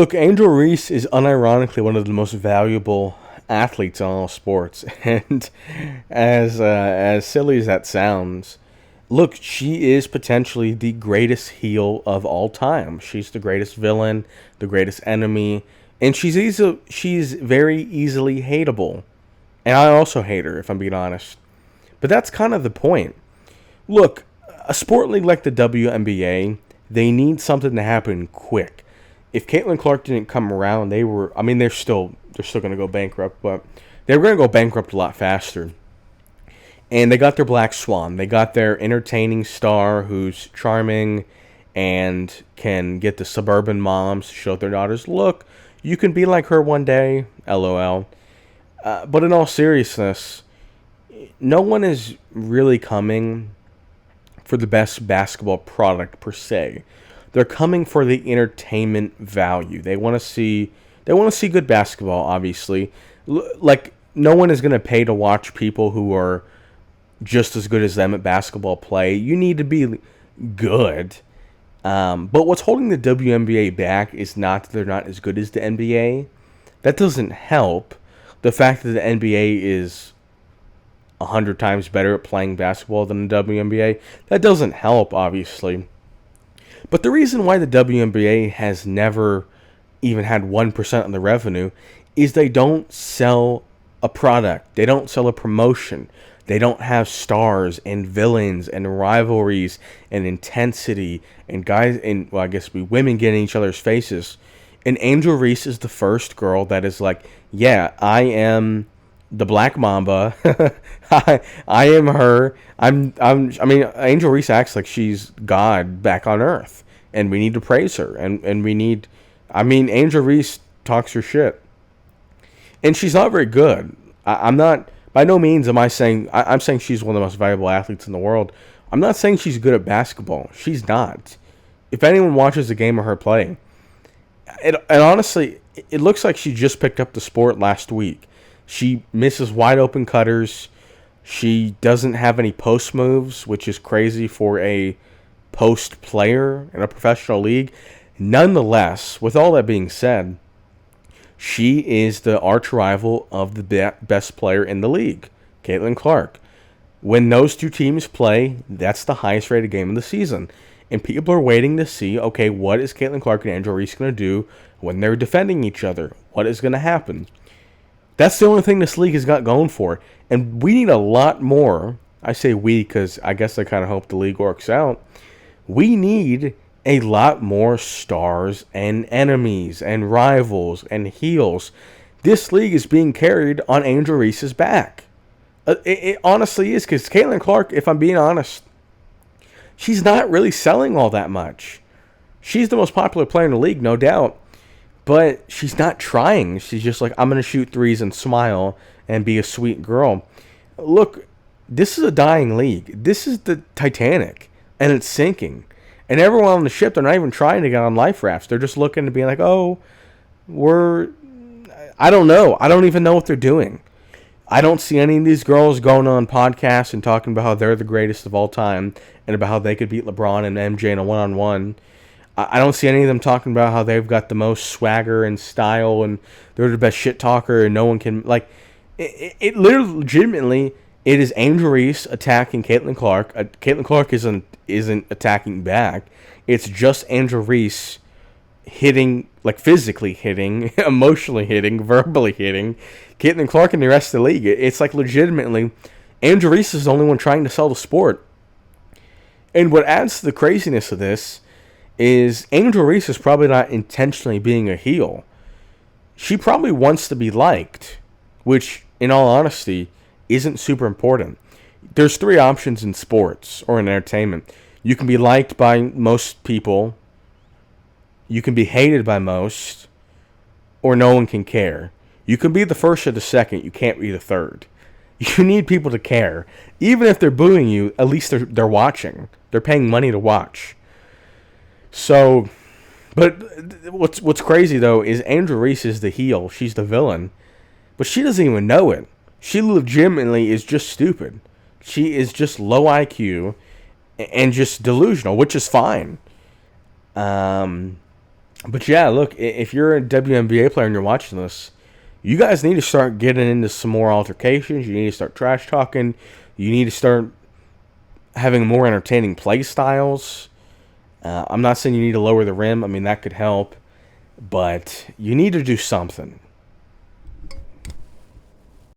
Look, Angel Reese is unironically one of the most valuable athletes in all sports, and as silly as that sounds, look, she is potentially the greatest heel of all time. She's the greatest villain, the greatest enemy, and she's very easily hateable. And I also hate her, if I'm being honest. But that's kind of the point. Look, a sport league like the WNBA, they need something to happen quick. If Caitlin Clark didn't come around, I mean, they're still going to go bankrupt, but they were going to go bankrupt a lot faster. And they got their black swan. They got their entertaining star who's charming and can get the suburban moms to show their daughters, look, you can be like her one day, lol. But in all seriousness, no one is really coming for the best basketball product per se. They're coming for the entertainment value. They want to see good basketball, obviously. Like no one is going to pay to watch people who are just as good as them at basketball play. You need to be good. But what's holding the WNBA back is not that they're not as good as the NBA. That doesn't help. The fact that the NBA is 100 times better at playing basketball than the WNBA, that doesn't help, obviously. But the reason why the WNBA has never even had 1% of the revenue is they don't sell a product. They don't sell a promotion. They don't have stars and villains and rivalries and intensity and guys and, well, I guess women getting in each other's faces. And Angel Reese is the first girl that is like, yeah, I am the Black Mamba. I am her. I mean, Angel Reese acts like she's God back on Earth, and we need to praise her. And we need. I mean, Angel Reese talks her shit, and she's not very good. I'm not. By no means am I saying. I'm saying she's one of the most valuable athletes in the world. I'm not saying she's good at basketball. She's not. If anyone watches a game of her play, and honestly, it looks like she just picked up the sport last week. She misses wide open cutters. She doesn't have any post moves, which is crazy for a post player in a professional league. Nonetheless, with all that being said, she is the arch rival of the best player in the league, Caitlin Clark. When those two teams play, that's the highest rated game of the season. And people are waiting to see, okay, what is Caitlin Clark and Angel Reese going to do when they're defending each other? What is going to happen? That's the only thing this league has got going for it. And we need a lot more. I say we because I guess I kind of hope the league works out. We need a lot more stars and enemies and rivals and heels. This league is being carried on Angel Reese's back. It honestly is, because Caitlin Clark, if I'm being honest, she's not really selling all that much. She's the most popular player in the league, no doubt. But she's not trying. She's just like, I'm going to shoot threes and smile and be a sweet girl. Look, this is a dying league. This is the Titanic, and it's sinking. And everyone on the ship, they're not even trying to get on life rafts. They're just looking to be like, oh, I don't know. I don't even know what they're doing. I don't see any of these girls going on podcasts and talking about how they're the greatest of all time and about how they could beat LeBron and MJ in a one-on-one. I don't see any of them talking about how they've got the most swagger and style and they're the best shit talker and no one can, like, it literally, legitimately, it is Angel Reese attacking Caitlin Clark. Caitlin Clark isn't attacking back. It's just Angel Reese hitting, like physically hitting, emotionally hitting, verbally hitting Caitlin Clark and the rest of the league. It's like legitimately, Angel Reese is the only one trying to sell the sport. And what adds to the craziness of this is Angel Reese is probably not intentionally being a heel. She probably wants to be liked, which, in all honesty, isn't super important. There's three options in sports or in entertainment. You can be liked by most people, you can be hated by most, or no one can care. You can be the first or the second, you can't be the third. You need people to care. Even if they're booing you, at least they're watching. They're paying money to watch. So, but what's crazy though is Angel Reese is the heel. She's the villain, but she doesn't even know it. She legitimately is just stupid. She is just low IQ and just delusional, which is fine. But yeah, look, if you're a WNBA player and you're watching this, you guys need to start getting into some more altercations. You need to start trash talking. You need to start having more entertaining play styles. I'm not saying you need to lower the rim. I mean, that could help. But you need to do something.